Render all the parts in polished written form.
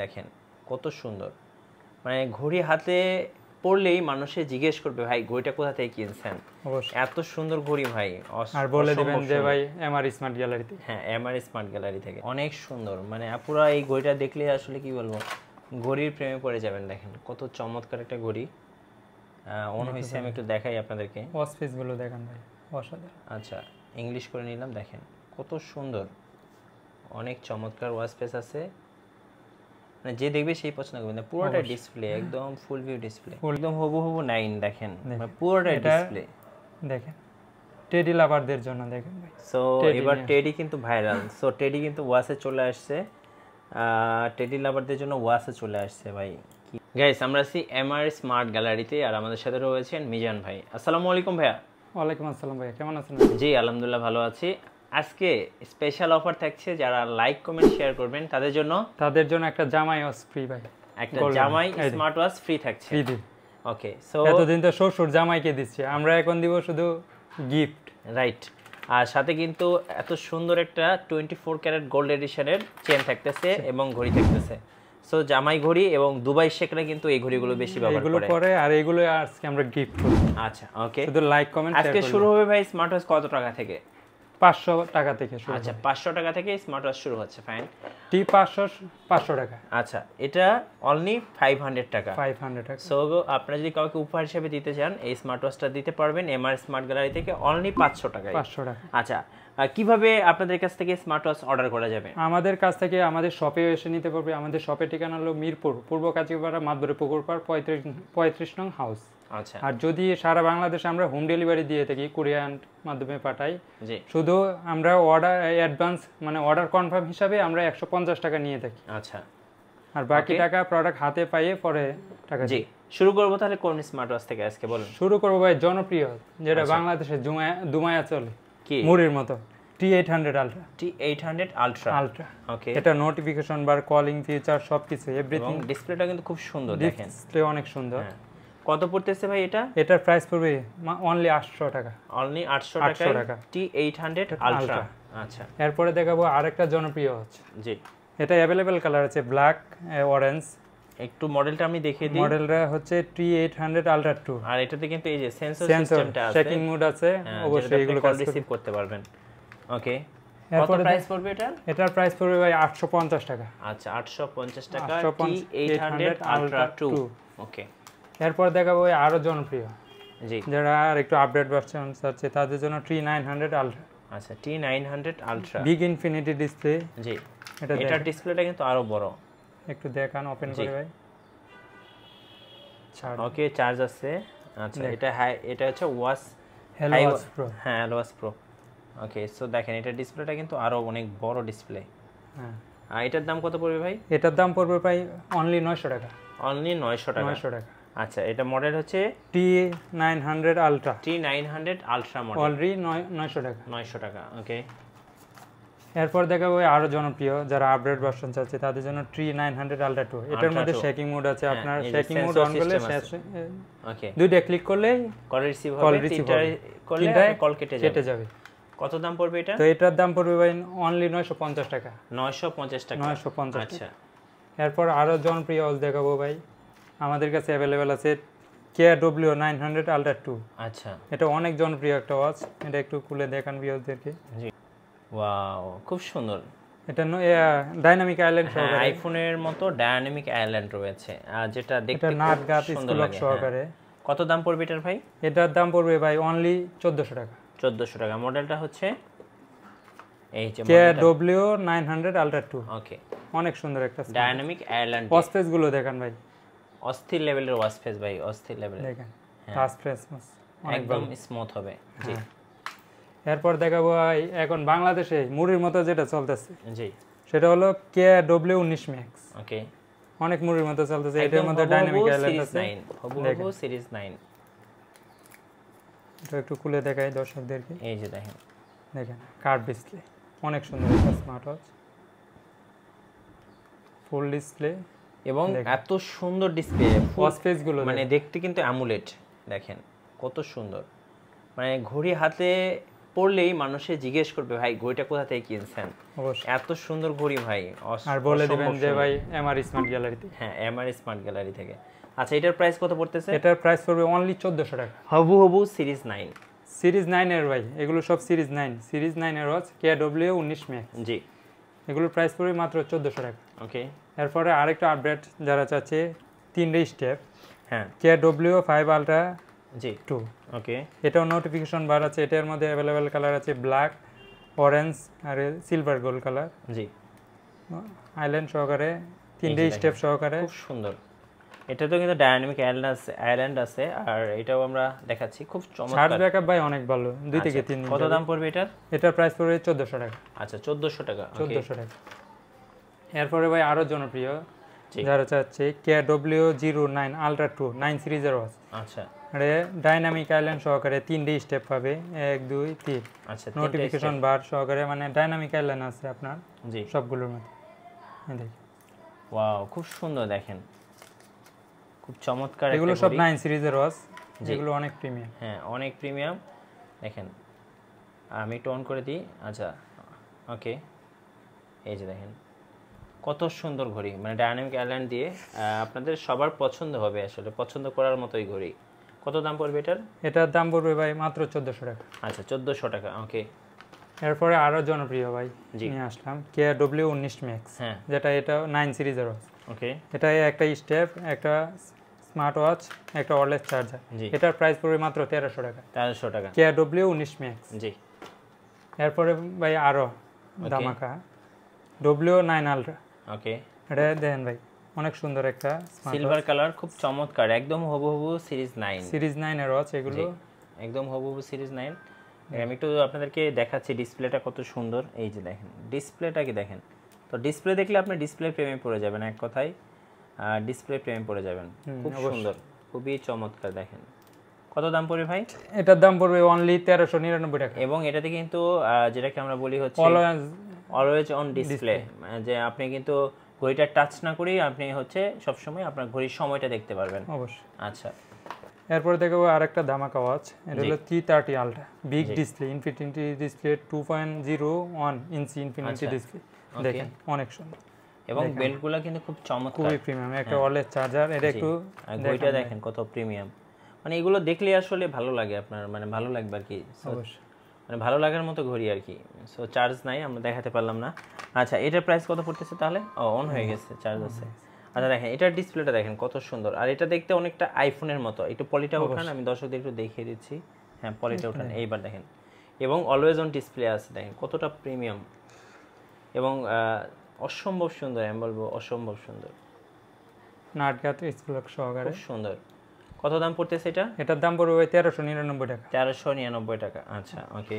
দেখেন কত সুন্দর, মানে ঘড়ি হাতে পড়লেই মানুষে জিজ্ঞেস করবে ভাই ঘড়িটা কোথা থেকে কিনছেন। এত সুন্দর ঘড়ি ভাই, আর বলে দিবেন যে ভাই এমআর স্মার্ট গ্যালারি থেকে। হ্যাঁ, এমআর স্মার্ট গ্যালারি থেকে। অনেক সুন্দর, মানে আপুরা এই ঘড়িটা দেখলে আসলে কি বলবো, ঘড়ির প্রেমে পড়ে যাবেন। দেখেন কত চমৎকার একটা ঘড়ি। অন হয়েছে, আমি একটু দেখাই আপনাদেরকে। ওয়াচ পিসগুলো দেখেন ভাই, অসাধারণ। আচ্ছা, ইংলিশ করে নিলাম। দেখেন কত সুন্দর, অনেক চমৎকার ওয়াচ পিস আছে, মানে যে দেখবে সেই পছন্দ করবে। পুরোটা ডিসপ্লে, একদম ফুল ভিউ ডিসপ্লে, একদম হুবহু 9। দেখেন পুরোটা ডিসপ্লে। দেখেন টেডি লাভারদের জন্য দেখেন ভাই। সো এবার টেডি কিন্তু ভাইরাল, সো টেডি কিন্তু ওয়াচে চলে আসছে, টেডি লাভারদের জন্য ওয়াচে চলে আসছে ভাই। গাইস, আমরা আছি এমআর স্মার্ট গ্যালারিতে, আর আমাদের সাথে রয়েছেন মিজান ভাই। আসসালামু আলাইকুম ভাইয়া। ওয়ালাইকুম আসসালাম ভাই, কেমন আছেন? জি আলহামদুলিল্লাহ ভালো আছি। আজকে স্পেশাল অফার থাকছে, যারা লাইক কমেন্ট শেয়ার করবেন তাদের জন্য একটা জামাই ওয়াচ ফ্রি ভাই, একটা জামাই স্মার্ট ওয়াচ ফ্রি থাকছে। ওকে, সো এতদিন তো শ্বশুর জামাইকে দিচ্ছে, আমরা এখন দিব শুধু গিফট, রাইট। আর সাথে কিন্তু এত সুন্দর একটা 24 ক্যারেট গোল্ড এডিশনের চেন থাকতেছে এবং ঘড়ি থাকতেছে। সো জামাই ঘড়ি এবং দুবাই শেখরা কিন্তু এই ঘড়িগুলো বেশি ব্যবহার করে, আর এগুলো আজকে আমরা গিফট করব। আচ্ছা, ওকে, শুধু লাইক কমেন্ট শেয়ার আজকে শুরু হবে ভাই স্মার্ট ওয়াচ কত টাকা থেকে? 500 টাকা থেকে শুরু। আচ্ছা, 500 টাকা থেকে স্মার্ট ওয়াচ শুরু হচ্ছে। ফাইন, টি 500 টাকা। আচ্ছা, এটা অনলি 500 টাকা। 500 টাকা। সো আপনারা যদি কাউকে উপহার হিসেবে দিতে চান, এই স্মার্ট ওয়াচটা দিতে পারবেন এমআর স্মার্ট গ্যালারি থেকে অনলি 500 টাকায়। 500 টাকা। আচ্ছা, কিভাবে আপনাদের কাছ থেকে স্মার্ট ওয়াচ অর্ডার করা যাবে? আমাদের কাছ থেকে আমাদের শপে এসে নিতে পারবে। আমাদের শপের ঠিকানা হলো মিরপুর পূর্ব কাঁচিপাড়া মাদবরে পুকুর পাড় 35 নং হাউস। আচ্ছা, আর যদি সারা বাংলাদেশে আমরা হোম ডেলিভারি দিয়ে থাকি, কুরিয়ার মাধ্যমে পাঠাই। জি, শুধু আমরা অর্ডার অ্যাডভান্স মানে অর্ডার কনফার্ম হিসাবে আমরা 150 টাকা নিয়ে থাকি। আচ্ছা, আর বাকি টাকা প্রোডাক্ট হাতে পাইয়ে পরে টাকা। জি, শুরু করব তাহলে কোন স্মার্ট ওয়াচ থেকে আজকে বলুন? শুরু করব ভাই জনপ্রিয়, যেটা বাংলাদেশে দুমায়া চলে, কি মুড়ির মতো, T800 ultra. T800 ultra. Okay, এটা নোটিফিকেশন বার, কলিং ফিচার সবকিছু এভরিথিং। ডিসপ্লেটা কিন্তু খুব সুন্দর, দেখেন ডিসপ্লে অনেক সুন্দর। কত পড়তেছে ভাই এটা? এটার প্রাইস পড়বে অনলি 800 টাকা। অনলি 800 টাকা T800 আলট্রা। আচ্ছা, এরপরে দেখাবো আরেকটা জনপ্রিয় হচ্ছে, জি, এটা अवेलेबल কালার আছে ব্ল্যাক, অরেঞ্জ। একটু মডেলটা আমি দেখিয়ে দিই। মডেলটা হচ্ছে T800 আলট্রা 2। আর এটাতে কিন্তু এই যে সেন্সর সিস্টেমটা আছে, চেকিং মোড আছে, অবশ্যই এগুলো কল রিসিভ করতে পারবেন। ওকে, কত প্রাইস পড়বে এটা? এটার প্রাইস পড়বে ভাই 850 টাকা। আচ্ছা, 850 টাকা T800 আলট্রা 2। ওকে, এরপর দেখাবো আরো জনপ্রিয়, জি, যারা আর একটু আপডেট ভার্সন আছে তাদের জন্য T900 আলট্রা। আচ্ছা, T900 ultra big infinity display. জি, এটার ডিসপ্লেটা কিন্তু আরো বড়, একটু দেখান ওপেন করে ভাই। ওকে, চার্জ আছে। আচ্ছা, এটা হচ্ছে ওয়াচ প্রো। হ্যাঁ, ওয়াচ প্রো। ওকে, সো দেখেন এটা ডিসপ্লেটা কিন্তু আরো অনেক বড় ডিসপ্লে। হ্যাঁ, আর এটার দাম কত পড়বে ভাই? এটার দাম পড়বে ভাই অনলি 900 টাকা। অনলি 900 টাকা। 900 টাকা। আচ্ছা, এটা মডেল হচ্ছে T900 ultra. T900 ultra model, already 900 টাকা। 900 টাকা। ওকে, এরপর দেখাবো আরো জনপ্রিয়, যারা আপডেট ভার্সন চাচ্ছে তাদের জন্য T900 আলট্রা 2। এটার মধ্যে শেকিং মোড আছে, আপনার শেকিং মোড অন করলে ওকে, দুইটা ক্লিক করলে কল রিসিভ হবে, তিনটা করলে কল কেটে যাবে। কত দাম পড়বে এটা? তো এটার দাম পড়বে ভাই অনলি 950 টাকা। 950 টাকা। 950। আচ্ছা, এরপর আরো জনপ্রিয় ওয়াচ দেখাবো ভাই, আমাদের কাছে अवेलेबल আছে KW900 আলট্রা 2। আচ্ছা, এটা অনেক জনপ্রিয় একটা ওয়াচ, এটা একটু খুলে দেখান ভিউয়ারদেরকে। জি, ওয়াও, খুব সুন্দর। এটা ডাইনামিক আইল্যান্ড সহকারে, আইফোনের মতো ডাইনামিক আইল্যান্ড রয়েছে, যেটা দেখতে নাট গাত স্কুলক সহকারে। কত দাম পড়বে এটার ভাই? এটার দাম পড়বে ভাই অনলি 1400 টাকা। 1400 টাকা। মডেলটা হচ্ছে এই যে KW900 আলট্রা 2। ওকে, অনেক সুন্দর একটা ডাইনামিক আইল্যান্ড। ওয়াচ ফেস গুলো দেখেন ভাই, অস্থির লেভেলের ওয়াচ ফেস ভাই, অস্থির লেভেলের। দেখেন টাচ ফেস একদম স্মুথ হবে। জি, এরপর দেখাবো এখন বাংলাদেশে মুড়ির মতো যেটা চলতেছে, জি, সেটা হলো KW19 ম্যাক্স। ওকে, অনেক মুড়ির মতো চলতেছে। এটার মধ্যে ডাইনামিক আইল্যান্ড আছে, হবু সিরিজ 9। এটা একটু খুলে দেখাই দর্শকদেরকে। এই যে দেখেন কার্ভ ডিসপ্লে, অনেক সুন্দর একটা স্মার্ট ওয়াচ, ফুল ডিসপ্লে এবং এত সুন্দর ডিসপ্লে। ওয়াচ ফেস গুলো মানে দেখতে কিন্তু অ্যামুলেট, দেখেন কত সুন্দর, মানে ঘড়ি হাতে পরলেই মানুষে জিজ্ঞেস করবে ভাই ঘড়িটা কোথা থেকে কিনছেন। অবশ্যই। এত সুন্দর ঘড়ি ভাই, আর বলে দিবেন যে ভাই এমআর স্মার্ট গ্যালারি থেকে। হ্যাঁ, এমআর স্মার্ট গ্যালারি থেকে। আচ্ছা, এটার প্রাইস কত পড়তেছে? এটার প্রাইস পড়বে অনলি 1400 টাকা। হবু সিরিজ 9। সিরিজ 9 এর ভাই, এগুলো সব সিরিজ 9। সিরিজ 9 এর ওয়াচ KW 19 ম্যাক্স। জি, এগুলোর প্রাইস পড়বে মাত্র 1400 টাকা। ওকে। এরপরে আরেকটা আপডেট যারা চাচ্ছে 3 স্টেপ, হ্যাঁ, KW 5 আলট্রা জি 2। ওকে। এটাও নোটিফিকেশন বার আছে। এটার মধ্যে অ্যাভেলেবেল কালার আছে ব্ল্যাক, অরেঞ্জ আর সিলভার গোল্ড কালার। জি, আইল্যান্ড সহকারে 3 স্টেপ সহকারে, খুব সুন্দর। এটা তো কিন্তু ডাইনামিক আইল্যান্ড আছে, আর এটাও আমরা দেখাচ্ছি, খুব চমৎকার। চার্জ ব্যাকআপ ভাই অনেক ভালো, 2 থেকে 3 দিন। কত দাম পড়বে এটার? এটার প্রাইস পড়বে 1400 টাকা। আচ্ছা, 1400 টাকা। 1400 টাকা। এরপরে ভাই আরো জনপ্রিয় জি, যারা চাচ্ছে KW 09 আলট্রা 2 9 সিরিজের ওয়াচ। আচ্ছা এটা ডাইনামিক আইল্যান্ড সহকারে 3 স্টেপ পাবে, 1 2 3। আচ্ছা, নোটিফিকেশন বার সহকারে, মানে ডাইনামিক আইল্যান্ড আছে আপনার জি সবগুলোর মধ্যে। এই দেখেন, ওয়াও, খুব সুন্দর দেখেন, খুব চমৎকার। এগুলো একটা সব ঘড়ি। 9 সিরিজের ওয়াচ, এগুলো অনেক প্রিমিয়াম। হ্যাঁ, অনেক প্রিমিয়াম। দেখেন, আমি একটু অন করে দিই। আচ্ছা, ওকে। এই যে দেখেন কত সুন্দর ঘড়ি, মানে ডাইনামিক আইল্যান্ড দিয়ে। আপনাদের সবার পছন্দ হবে, আসলে পছন্দ করার মতোই ঘড়ি। কত দাম পড়বে এটার? এটার দাম পড়বে ভাই মাত্র 1400 টাকা। আচ্ছা, 1400 টাকা। ওকে। এরপরে আরো জনপ্রিয় ভাই জি। নিয়ে আসলাম KW 19 ম্যাক্স, হ্যাঁ, যেটা এটা 9 সিরিজের ওয়াচ। ওকে। এটা একটা স্টেপ, একটা স্মার্ট ওয়াচ, একটা ওয়্যারলেস চার্জার। জি, এটার প্রাইস পড়বে মাত্র 1300 টাকা। 1300 টাকা। KW 19 max. জি, এরপরে ভাই আরো দামাকা W9 আলট্রা। ওকে। এটা দেখেন ভাই, অনেক সুন্দর একটা সিলভার কালার, খুব চমৎকার, একদম হবু সিরিজ 9। সিরিজ 9 এর ওয়াচ এগুলো। একদম হবু সিরিজ 9। আমি একটু আপনাদেরকে দেখাচ্ছি ডিসপ্লেটা কত সুন্দর। এই যে দেখেন ডিসপ্লেটা, কি দেখেন। তো ডিসপ্লে দেখলে আপনি ডিসপ্লে প্রেমে পড়ে যাবেন, এক কথায় ডিসপ্লে প্রেমে পড়ে যাবেন। খুব সুন্দর, খুবই চমৎকার। দেখেন কত দাম পড়বে ভাই? এটার দাম পড়বে অনলি 1399 টাকা। এবং এটাতে কিন্তু যেটাকে আমরা বলি হচ্ছে অলওয়েজ অন ডিসপ্লে, যে আপনি কিন্তু ঘড়িটা টাচ না করেই আপনি হচ্ছে সবসময় আপনার ঘড়ির সময়টা দেখতে পারবেন। অবশ্যই। আচ্ছা, এরপরে দেখো আরেকটা ধামাকা ওয়াচ, এটা হলো 330 ultra big display, infinity display 2.01 ইঞ্চি ইনফিনিটি ডিসপ্লে। দেখেন অনেক সুন্দর, এবং বেল্টগুলো কিন্তু খুব চমৎকার, খুবই প্রিমিয়াম। একটা ওয়্যারলেস চার্জার, এটা একটু ঘড়িটা দেখেন কত প্রিমিয়াম। মানে এগুলো দেখলে আসলে ভালো লাগে আপনার, মানে ভালো লাগবে আর কি। অবশ্যই, মানে ভালো লাগার মতো ঘড়ি আর কি। সো চার্জ নাই, আমরা দেখাতে পারলাম না। আচ্ছা, এটার প্রাইস কত পড়তেছে তাহলে? অন হয়ে গেছে, চার্জ আছে। আচ্ছা দেখেন, এটার ডিসপ্লেটা দেখেন কত সুন্দর, আর এটা দেখতে অনেকটা আইফোনের মতো। একটু পলিটা ওঠান, আমি দর্শকদের একটু দেখিয়ে দিচ্ছি। হ্যাঁ, পলিটা ওঠান, এইবার দেখেন। এবং অলওয়েজ অন ডিসপ্লে আছে, দেখেন কতটা প্রিমিয়াম এবং অসম্ভব সুন্দর। আমি বলবো অসম্ভব সুন্দর, নাটগাত স্প্লক সহকারে, খুব সুন্দর। কত দাম পড়তেছে এটা? এটার দাম পড়বে 1399 টাকা। 1399 টাকা। আচ্ছা, ওকে।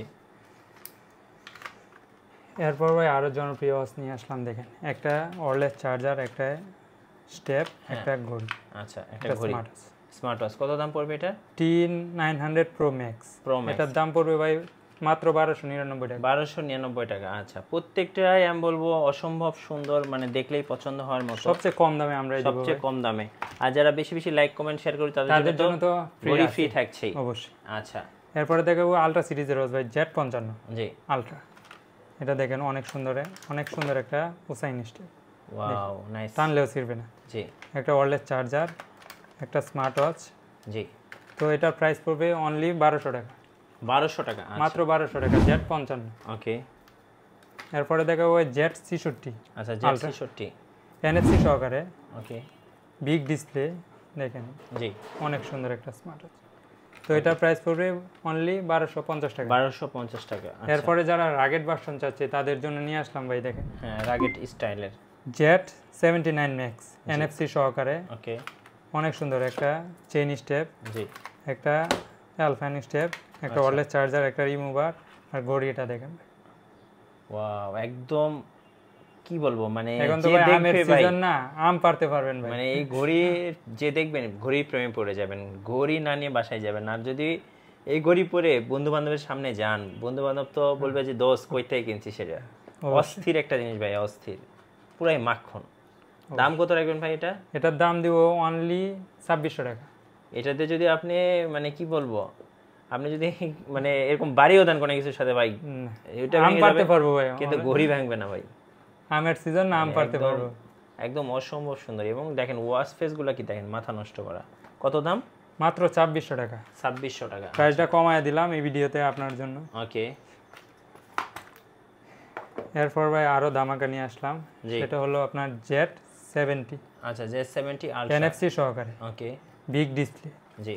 এরপর ভাই আরো জনপ্রিয় ওয়াচ নিয়ে আসলাম। দেখেন একটা ওয়্যারলেস চার্জার, একটা স্টেপ, একটা ঘড়ি। আচ্ছা, একটা ঘড়ি স্মার্ট ওয়াচ। কত দাম পড়বে এটা? T900 Pro Max। এটার দাম পড়বে ভাই মাত্র 1299 টাকা। 1299 টাকা। আচ্ছা, প্রত্যেকটাই আমি বলবো অসম্ভব সুন্দর, মানে দেখলেই পছন্দ হওয়ার মতো। সবচেয়ে কম দামে আমরা দিব, সবচেয়ে কম দামে। আর যারা বেশি বেশি লাইক কমেন্ট শেয়ার করি তাদের জন্য তো ফ্রি থাকছেই অবশ্যই। আচ্ছা, এরপরে দেখাবো আলট্রা সিরিজের ওয়াচ ভাই Z55 জি আলট্রা। এটা দেখেন অনেক সুন্দর একটা উসাইন স্টেপ। ওয়াও, নাইস, টানলেও ছিড়বে না। জি, একটা ওয়্যারলেস চার্জার, একটা স্মার্ট ওয়াচ। জি, তো এটার প্রাইস পড়বে অনলি 1200 টাকা। 1200 টাকা। মাত্র 1200 টাকা, Z55। ওকে। এরপরে দেখাবো Z63। আচ্ছা, Z63 NFC সহকারে, ওকে, বিগ ডিসপ্লে। দেখেন জি, অনেক সুন্দর একটা স্মার্ট ওয়াচ। তো এটার প্রাইস পড়বে অনলি 1250 টাকা। 1250 টাকা। এরপরে যারা রাগেট ভার্সন চাচ্ছে তাদের জন্য নিয়ে আসলাম ভাই, দেখেন হ্যাঁ, রাগেট স্টাইলের Z79 Max NFC সহকারে। ওকে, অনেক সুন্দর একটা চেইন স্টেপ, জি, একটা অ্যালফাইন স্টেপ, একটা ওয়্যারলেস চার্জার, একটা রিমুভার, আর ঘড়ি। এটা দেখেন ওয়াও, একদম কি বলবো, মানে এখন তো ভাই আমের সিজন না, আম পারতে পারবেন ভাই। মানে এই ঘড়ি যে দেখবেন ঘড়ি প্রেমে পড়ে যাবেন, ঘড়ি না নিয়ে বাসায় যাবেন। আর যদি এই ঘড়ি পরে বন্ধু বান্ধবের সামনে যান, বন্ধু বান্ধব তো বলবে যে দোস্ত কই থেকে কিনছি সেটা। অস্থির একটা জিনিস ভাই, অস্থির, পুরাই মাখন। দাম কত রাখবেন ভাই এটা? এটার দাম দিব অনলি 2600 টাকা। এটাতে যদি আপনি মানে কি বলবো আপনি যদি মানে এরকম বাড়িও দেন কোনো কিছুর সাথে ভাই, এটা আম পারতে পারবো ভাই, কিন্তু ঘড়ি ভাঙবে না ভাই। আমের সিজন আম পারতে পারবো। একদম অসম্ভব সুন্দর। এবং দেখেন ওয়াশ ফেসগুলো কি দেখেন, মাথা নষ্ট করা। কত দাম? মাত্র 2600 টাকা। 2600 টাকা। প্রাইসটা কমায় দিলাম এই ভিডিওতে আপনার জন্য। ওকে। এরপর ভাই আরো ধামাকা নিয়ে আসলাম, সেটা হলো আপনার Z70। আচ্ছা, Z70 আলট্রা, এনএফসি সহকারে। ওকে। Big display. জি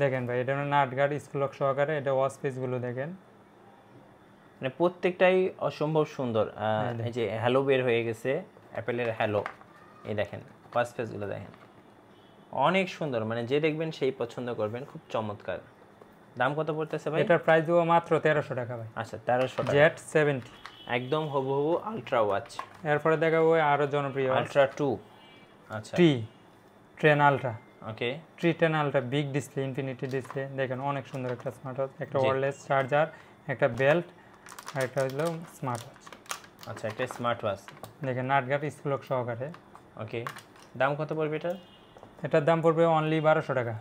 দেখেন ভাই, এটা নাট গার্ড স্কুলক সহকারে, এটা ওয়াচ পেজ গুলো দেখেন, মানে প্রত্যেকটাই অসম্ভব সুন্দর। এই যে হ্যালো বের হয়ে গেছে, অ্যাপেলের হ্যালো, এই দেখেন ওয়াচ পেজগুলো দেখেন অনেক সুন্দর, মানে যে দেখবেন সেই পছন্দ করবেন, খুব চমৎকার। দাম কত পড়তেছে ভাই? এটার প্রাইস দেবো মাত্র 1300 টাকা ভাই। আচ্ছা 1300 টাকা। Z70 একদম হুবহু আলট্রা ওয়াচ। এরপরে দেখাবো আরো জনপ্রিয় আলট্রা 2। আচ্ছা, train ultra. Okay. Train ultra big display, infinity display, দেখেন অনেক সুন্দর একটা স্মার্ট ওয়াচ, একটা ওয়্যারলেস চার্জার, একটা বেল্ট, আর একটা হলো স্মার্ট ওয়াচ। আচ্ছা, একটা স্মার্ট ওয়াচ দেখেন নাটগাট স্কুলক সহকারে। ওকে। দাম কত পড়বে এটার? এটার দাম পড়বে অনলি 1200 টাকা।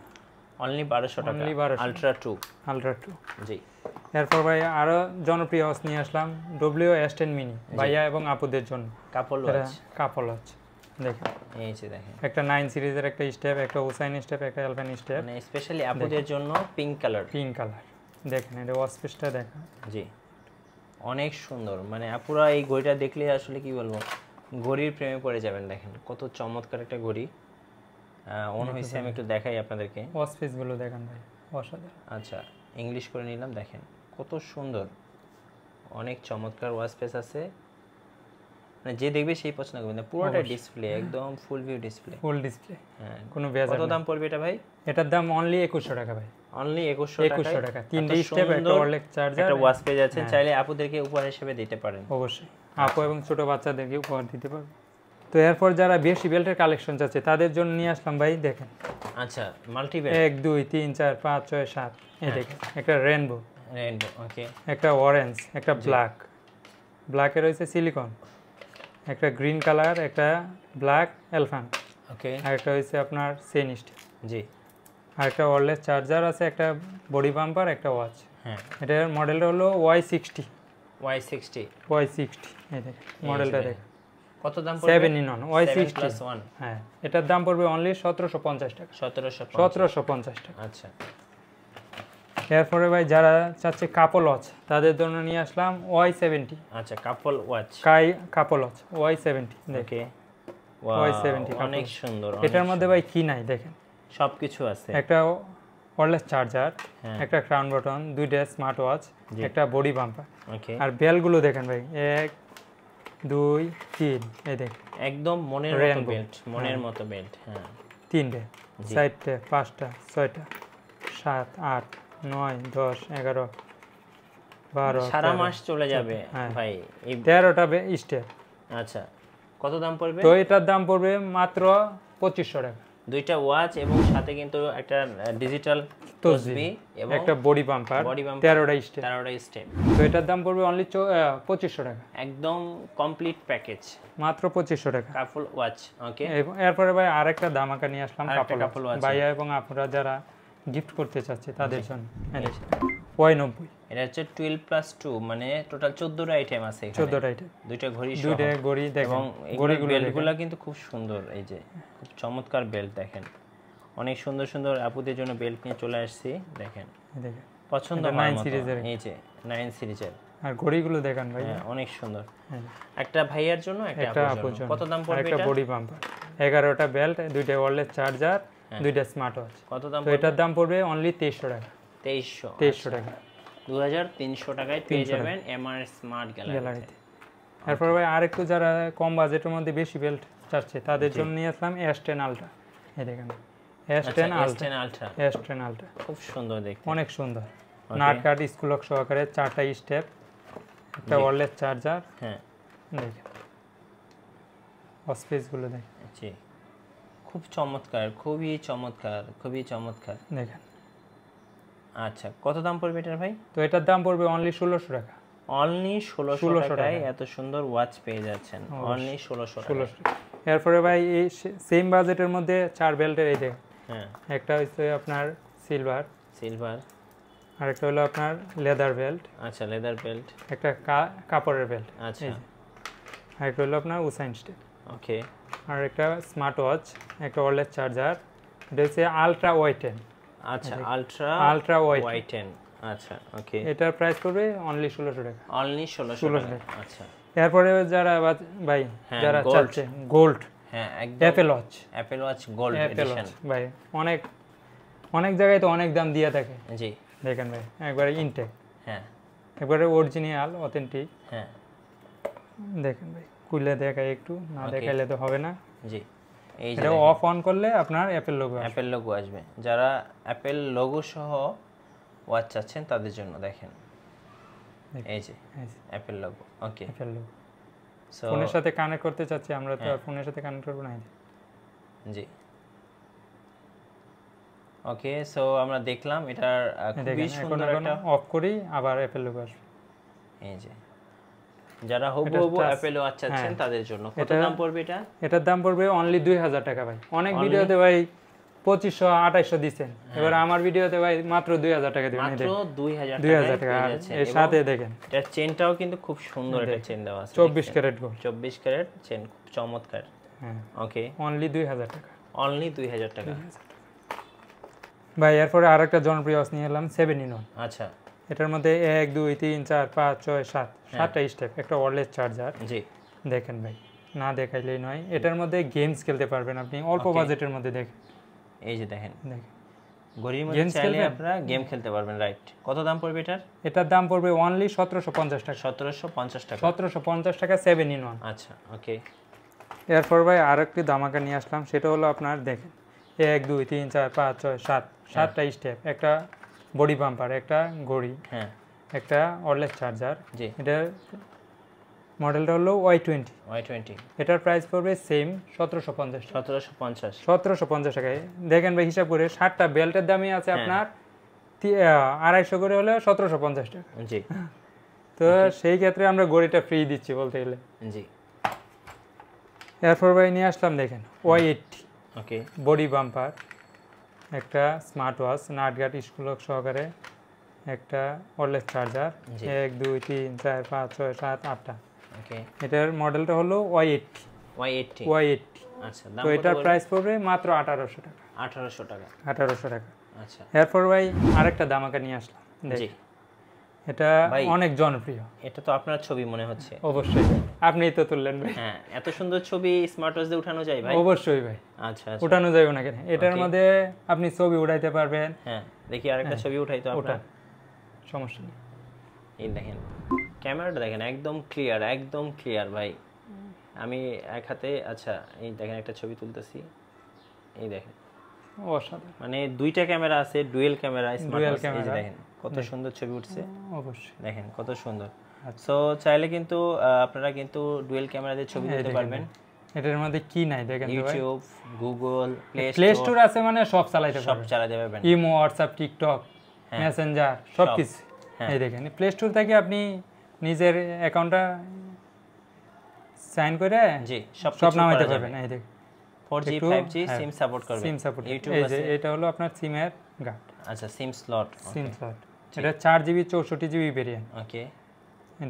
অনলি 1200 টাকা। Only 1200 ultra 2। আলট্রা 2। জি। এরপর ভাই আরো জনপ্রিয় ওয়াচ নিয়ে আসলাম, WS10 মিনি, ভাইয়া এবং আপুদের জন্য। কাপল ওয়াচ। কাপল ওয়াচ দেখেন, এই যে দেখেন একটা 9 সিরিজের একটা স্টেপ, একটা ওসাইন স্টেপ, একটা অ্যালপাইন স্টেপ, মানে স্পেশালি আপুদের জন্য পিঙ্ক কালার। Pink colour. দেখেন এটা ওয়াচ পেজটা দেখেন। জি, অনেক সুন্দর। মানে আপুরা এই ঘড়িটা দেখলে আসলে কি বলবো, ঘড়ির প্রেমে পড়ে যাবেন। দেখেন কত চমৎকার একটা ঘড়ি। মনে হয়েছে আমি একটু দেখাই আপনাদেরকে। ওয়াচ পেজগুলো দেখেন ভাই, অসাধারণ। আচ্ছা, ইংলিশ করে নিলাম। দেখেন কত সুন্দর, অনেক চমৎকার ওয়াচ পেজ আছে, মানে যে দেখবে সেই পছন্দ করবে। পুরোটা ডিসপ্লে, একদম ফুল ভিউ ডিসপ্লে। ফুল ডিসপ্লে, হ্যাঁ। কোনো ভেজাল কত দাম পড়বে এটা ভাই? এটার দাম অনলি 2100 টাকা ভাই। অনলি 2100 টাকা। তিনটে স্টেপ, একটা ওয়্যারলেস চার্জার, একটা ওয়াচ পেজ আছে, চাইলে আপুদেরকে উপহার হিসেবে দিতে পারেন। অবশ্যই আপু এবং ছোট বাচ্চাদেরকে উপহার দিতে পারবে। তো এরপর যারা বেশি বেল্টের কালেকশন চাচ্ছে তাদের জন্য নিয়ে আসলাম ভাই, দেখেন। আচ্ছা, মাল্টি বেল্ট 1 2 3 4 5 6 7, এই দেখেন একটা রেইনবো, ওকে, একটা অরেঞ্জ, একটা ব্ল্যাকে রয়েছে সিলিকন, একটা গ্রিন কালার, একটা ব্ল্যাক এলফ্যান্ট, ওকে, আর একটা হচ্ছে আপনার সেনিস্ট। জি। আর একটা ওয়্যারলেস চার্জার আছে, একটা বডি বাম্পার, একটা ওয়াচ। হ্যাঁ, এটার মডেলটা হলো Y60। Y60, এই দেখেন মডেলটা দেখেন। কত দাম পড়বে? 7 in 1 Y60 7+1। হ্যাঁ, এটার দাম পড়বে অনলি 1750 টাকা। 1750 টাকা। আচ্ছা। এরপরে ভাই যারা চাচ্ছে কাপল ওয়াচ তাদের জন্য নিয়ে আসলাম Y70। আচ্ছা, কাপল ওয়াচ, কাপল ওয়াচ Y70 ওকে। Y70 অনেক সুন্দর। এটার মধ্যে ভাই কি নাই দেখেন, সবকিছু আছে। একটা ওয়্যারলেস চার্জার, হ্যাঁ, একটা ক্রাউন বাটন, দুইটা স্মার্ট ওয়াচ, একটা বডি বাম্পার, ওকে। আর বেলগুলো দেখেন ভাই 1 2 3, এই দেখেন একদম মনের মতো Rainbow। বেল্ট, মনের মতো বেল্ট। হ্যাঁ, 3টে, 4টে, 5টা, 6টা, 7 8 9 10 11 12, সারা মাস চলে যাবে হ্যাঁ। ভাই এই। 13টা স্টেপ। আচ্ছা, কত দাম পড়বে? তো এটার দাম পড়বে মাত্র 2500 টাকা। দুইটা ওয়াচ এবং সাথে কিন্তু একটা ডিজিটাল তসবি এবং একটা বডি বাম্পার, 13টা স্টেপ। 13টা স্টেপ। তো এটার দাম পড়বে অনলি 2500 টাকা। একদম কমপ্লিট প্যাকেজ, মাত্র 2500 টাকা। কাপল ওয়াচ, ওকে। এরপরে ভাই আরেকটা ধামাকা নিয়ে আসলাম, আরেকটা কাপল watch। ভাইয়া এবং আপুরা যারা গিফট করতে চাচ্ছে তাদের জন্য Y90। এটা হচ্ছে 12+2, মানে টোটাল 14টা আইটেম আছে এখানে। 14টা আইটেম, দুইটা ঘড়ি সহ। দুইটা ঘড়ি দেখেন, এবং ঘড়িগুলো বেল্টগুলো কিন্তু খুব সুন্দর। এই যে খুব চমৎকার বেল্ট দেখেন, অনেক সুন্দর সুন্দর আপুদের জন্য বেল্ট নিয়ে চলে আসছি। দেখেন দেখেন পছন্দ এটা হয় 9 সিরিজের। এই যে 9 সিরিজের, আর ঘড়িগুলো দেখেন ভাই, হ্যাঁ অনেক সুন্দর। হ্যাঁ। একটা ভাইয়ার জন্য, একটা আপুর জন্য। কত দাম পড়বে একটা এটা? বডি বাম্পার, 11টা বেল্ট, দুইটা ওয়্যারলেস চার্জার, দুইটা স্মার্ট ওয়াচ। কত দাম তো এটার দাম পড়বে অনলি 2300 টাকা। 2300 টাকা, 2300 টাকায় পেয়ে যাবেন এমআর স্মার্ট গ্যালারিতে। এরপর ভাই আরেকটু যারা কম বাজেটের মধ্যে বেশি বেল্ট চাচ্ছে তাদের জন্য নিয়ে আসলাম S10 আলট্রা। এই দেখেন S10 আলট্রা, খুব সুন্দর দেখতে, অনেক সুন্দর। নাট কাট স্কুলক সহকারে 4টা স্টেপ, একটা ওয়্যারলেস চার্জার। হ্যাঁ, দেখেন স্পেসগুলো দেখেন, জি খুব চমৎকার, খুবই চমৎকার, খুবই চমৎকার দেখেন। আচ্ছা, কত দাম পড়বে এটার ভাই? তো এটার দাম পড়বে অনলি 1600 টাকা। অনলি 1600 টাকায় এত সুন্দর ওয়াচ পেয়ে যাচ্ছেন, অনলি 1600 টাকা। এরপরে ভাই এই সেম বাজেটের মধ্যে 4 বেল্টের এই দেখেন, হ্যাঁ, একটা হচ্ছে আপনার সিলভার, আর একটা হলো আপনার লেদার বেল্ট, আচ্ছা লেদার বেল্ট, একটা কাপড়ের বেল্ট, আচ্ছা আর একটা হলো আপনার উসাইন স্টেপ, ওকে আর একটা স্মার্ট ওয়াচ, একটা ওয়্যারলেস চার্জার, এটা হচ্ছে আলট্রা ওয়াইটেন, আচ্ছা আলট্রা আলট্রা ওয়াইটেন, আচ্ছা ওকে এটার প্রাইস পড়বে অনলি 1600 টাকা। অনলি 1600 টাকা, আচ্ছা এরপরে যারা ভাই যারা চাচ্ছে গোল্ড, হ্যাঁ একদম অ্যাপল ওয়াচ গোল্ড এডিশন ভাই, অনেক অনেক জায়গায় তো অনেক দাম দিয়ে থাকে, জি দেখেন ভাই একবারে ইনটেক, হ্যাঁ একবারে অরিজিনাল অথেন্টিক, হ্যাঁ দেখেন ভাই খুলে দেখাই একটু, না দেখাইলে তো হবে না, জি এই যে এটা অফ অন করলে আপনার অ্যাপল লোগো আসবে, যারা অ্যাপল লোগো সহ ওয়াচ চাচ্ছেন তাদের জন্য দেখেন এই যে অ্যাপল লোগো, ওকে অ্যাপল লোগো। সো ফোনের সাথে কানেক্ট করতে চাচ্ছি আমরা, তো ফোনের সাথে কানেক্ট করব না, জি ওকে। সো আমরা দেখলাম এটার খুবই সুন্দর একটা, অফ করি আবার অ্যাপল লোগো আসবে, এই যে যারা হুবহু অ্যাপল ওয়াচ চাচ্ছেন তাদের জন্য কত দাম পড়বে এটা? এটার দাম পড়বে অনলি 2000 টাকা ভাই। অনেক ভিডিওতে ভাই 2500 2800 দিবেন, এবার আমার ভিডিওতে ভাই মাত্র 2000 টাকা দিবেন, মাত্র 2000 টাকা এর সাথে দেখেন এটার চেনটাও কিন্তু খুব সুন্দর একটা চেন দেওয়া আছে, 24 ক্যারেট গোল্ড, 24 ক্যারেট চেন, খুব চমৎকার, হ্যাঁ ওকে অনলি 2000 টাকা, অনলি 2000 টাকা ভাই। এরপরে আরেকটা জনপ্রিয় ওয়াচ নিয়ে এলাম 7 in 1, আচ্ছা এটার মধ্যে 1 2 3 4 5 6 7 7টা স্টেপ, একটা ওয়্যারলেস চার্জার, জি দেখেন ভাই না দেখাইলেই নয়, এটার মধ্যে গেমস খেলতে পারবেন আপনি অল্প বাজেটের মধ্যে, দেখেন এই যে দেখেন দেখেন ঘড়ির মধ্যে চাইলে আপনারা গেম খেলতে পারবেন, রাইট। কত দাম পড়বে এটার? এটার দাম পড়বে অনলি 1750 টাকা, 1750 টাকা, 1750 টাকা 7 in 1। আচ্ছা ওকে। এরপর ভাই আরেকটি ধামাকা নিয়ে আসলাম, সেটা হলো আপনার দেখেন 1 2 3 4 5 6 7 7টা স্টেপ, একটা বডি বাম্পার, একটা ঘড়ি, হ্যাঁ একটা ওয়্যারলেস চার্জার, জি এটার মডেলটা হলো Y20, এটার প্রাইস পড়বে সেম 1750 টাকায়। দেখেন ভাই হিসাব করে 7টা বেল্টের দামই আছে আপনার 250 করে হলে 1750 টাকা, জি। তো সেই ক্ষেত্রে আমরা ঘড়িটা ফ্রি দিচ্ছি বলতে গেলে, জি। এরপর ভাই নিয়ে আসলাম দেখেন Y80, ওকে বডি বাম্পার, একটা স্মার্ট ওয়াচ নাটগাট স্ক্রু সহকারে, একটা ওয়্যারলেস চার্জার, 1 2 3 4 5 6 7 8টা, ওকে। এটার মডেলটা হলো Y80, আচ্ছা। তো এটার প্রাইস পড়বে মাত্র 1800 টাকা, 1800 টাকা, আচ্ছা। এরপর ভাই আরেকটা ধামাকা নিয়ে আসলাম, জি এটা অনেক জনপ্রিয়, এটা তো আপনার ছবি মনে হচ্ছে, অবশ্যই আপনিই তো তুললেন ভাই, হ্যাঁ এত সুন্দর ছবি স্মার্ট ওয়াচ দিয়ে উঠানো যায় ভাই? অবশ্যই ভাই, আচ্ছা উঠানো যাবে না কেন, এটার মধ্যে আপনি ছবি উঠাইতে পারবেন, হ্যাঁ দেখি আরেকটা ছবি উঠাই তো আপনার, সমস্যা নেই। এই দেখেন ক্যামেরাটা দেখেন একদম ক্লিয়ার ভাই, আমি এক হাতে, আচ্ছা এই দেখেন একটা ছবি তুলতেছি, এই দেখেন অসাধারণ, মানে দুইটা ক্যামেরা আছে, ডুয়েল ক্যামেরা, ডুয়েল ক্যামেরা, এই যে দেখেন কত সুন্দর ছবি উঠছে, অবশ্যই দেখেন কত সুন্দর। সো চাইলে কিন্তু আপনারা কিন্তু ডুয়েল ক্যামেরা দিয়ে ছবি তুলতে পারবেন। এটার মধ্যে কি নাই দেখেন, ইউটিউব, গুগল, প্লে স্টোর আছে, মানে সব চালাতে পারবেন, ইমো, হোয়াটসঅ্যাপ, টিকটক, মেসেঞ্জার সবকিছু, এই দেখেন প্লে স্টোর থেকে আপনি নিজের অ্যাকাউন্টটা সাইন করে জি সব নামাইতে পারবেন, এই দেখেন 4G 5G সিম সাপোর্ট করবে, সিম সাপোর্ট, ইউটিউব আছে, এটা হলো আপনার সিমের গার্ড, আচ্ছা সিম স্লট, এটা 4GB 64GB ভেরিয়েন্ট, ওকে।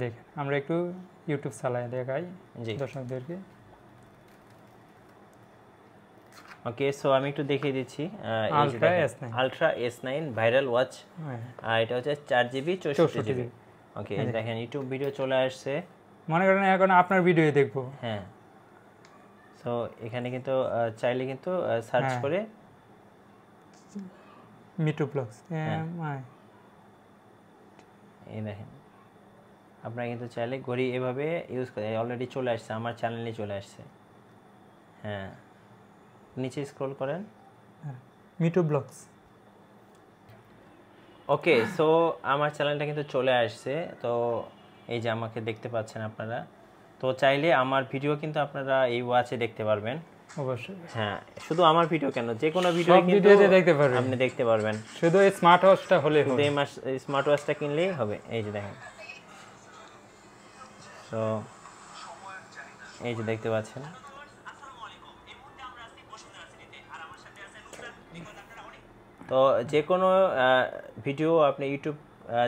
দেখেন আমরা একটু ইউটিউব চালাই দেখাই দর্শকদেরকে, ওকে। সো আমি একটু দেখিয়ে দিচ্ছি, আলট্রা S9 ভাইরাল ওয়াচ, আর এটা হচ্ছে 4GB 64GB, ওকে। দেখেন ইউটিউব ভিডিও চলে আসছে, মনে করেন এখন আপনার ভিডিও দেখবো, হ্যাঁ। সো এখানে কিন্তু চাইলে কিন্তু সার্চ করে মিটু ব্লগস, এই দেখেন আপনারা কিন্তু চাইলে ঘড়ি এভাবে ইউজ করে, অলরেডি চলে আসছে আমার চ্যানেলে চলে আসছে, হ্যাঁ নিচে স্ক্রল করেন, মিটু ব্লগস, ওকে। সো আমার চ্যানেলটা কিন্তু চলে আসছে, তো এই যে আমাকে দেখতে পাচ্ছেন আপনারা, তো চাইলে আমার ভিডিও কিন্তু আপনারা এই ওয়াচে দেখতে পারবেন, অবশ্যই, হ্যাঁ শুধু আমার ভিডিও কেন, যে কোনো ভিডিও কিন্তু দেখতে পারবেন, আপনি দেখতে পারবেন, শুধু এই স্মার্ট ওয়াচটা হলে হবে, এই স্মার্ট ওয়াচটা কিনলেই হবে, এই যে দেখেন, তো এই যে দেখতে পাচ্ছেন, তো যে কোনো ভিডিও আপনি ইউটিউব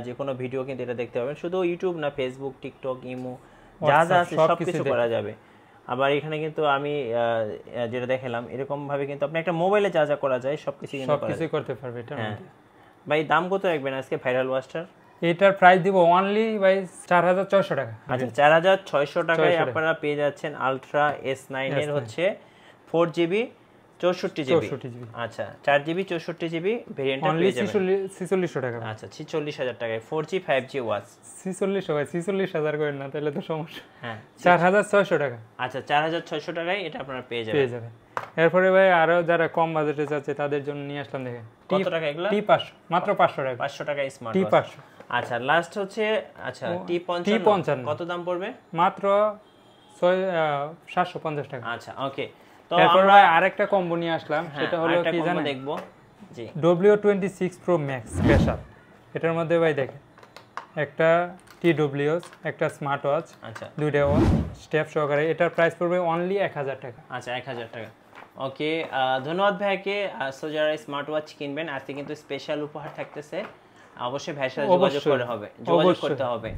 যে কোনো ভিডিও কিন্তু এটা দেখতে পাবেন, শুধু ইউটিউব না, ফেসবুক, টিকটক, ইমো যা যা আছে সব কিছু করা যাবে। আবার এখানে কিন্তু আমি যেটা দেখালাম এরকম ভাবে কিন্তু আপনি একটা মোবাইলে যা যা করা যায় সবকিছু করতে পারবে এটার মধ্যে। ভাই দাম কত রাখবেন আজকে ভাইরাল ওয়াচটার? এটার প্রাইস দিব অনলি ভাই 4600 টাকা। আচ্ছা 4600 টাকায় আপনারা পেয়ে যাচ্ছেন আলট্রা S9 এর হচ্ছে 4GB 64GB। আচ্ছা 4GB 64GB ভেরিয়েন্টটা পেয়ে যাবেন অনলি 4600 টাকা। আচ্ছা 46000 টাকায় 4G 5G ওয়াচ। 4600 ভাই, 46000 করেন না তাহলে তো সমস্যা। হ্যাঁ 4600 টাকা। আচ্ছা 4600 টাকায় এটা আপনারা পেয়ে যাবেন। এরপরে ভাই আরো যারা কম বাজেটে যাচ্ছে তাদের জন্য নিয়ে আসলাম, দেখেন কত টাকা এগুলা? T500 মাত্র 500 টাকা। 500 টাকায় স্মার্ট T500। আচ্ছা লাস্ট হচ্ছে আচ্ছা T55 কত দাম পড়বে? মাত্র 750 টাকা। আচ্ছা ওকে। তো আমরা আরেকটা কম্বো নিয়ে আসলাম, সেটা হলো কি জানেন? দেখবো জি W26 Pro Max স্পেশাল। এটার মধ্যে ভাই দেখেন একটা TWS, একটা স্মার্ট ওয়াচ, আচ্ছা দুইটা স্টেপ সহকারে। এটার প্রাইস পড়বে অনলি 1000 টাকা। আচ্ছা 1000 টাকা। ওকে ধন্যবাদ ভাইকে। সো যারা স্মার্ট ওয়াচ কিনবেন আজকে কিন্তু স্পেশাল উপহার থাকতেছে, অবশ্যই ভাইয়ের সাথে যোগাযোগ করতে হবে।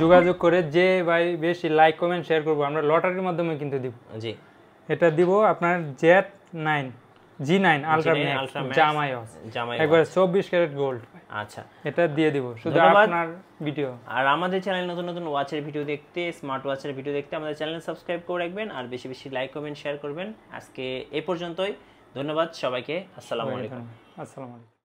যোগাযোগ করে যে ভাই বেশি লাইক কমেন্ট শেয়ার করবো আমরা লটারির মাধ্যমে কিন্তু দিব। জি এটা দিব আপনার Z9 G9 আলট্রা ম্যাক্স জামাই একবার 24 ক্যারেট গোল্ড। আচ্ছা এটা দিয়ে দিব শুধু আপনার ভিডিও। আর আমাদের চ্যানেল নতুন নতুন ওয়াচের ভিডিও দেখতে, স্মার্ট ওয়াচের ভিডিও দেখতে আমাদের চ্যানেল সাবস্ক্রাইব করে রাখবেন আর বেশি বেশি লাইক কমেন্ট শেয়ার করবেন। আজকে এই পর্যন্তই, ধন্যবাদ সবাইকে। আসসালামু আলাইকুম।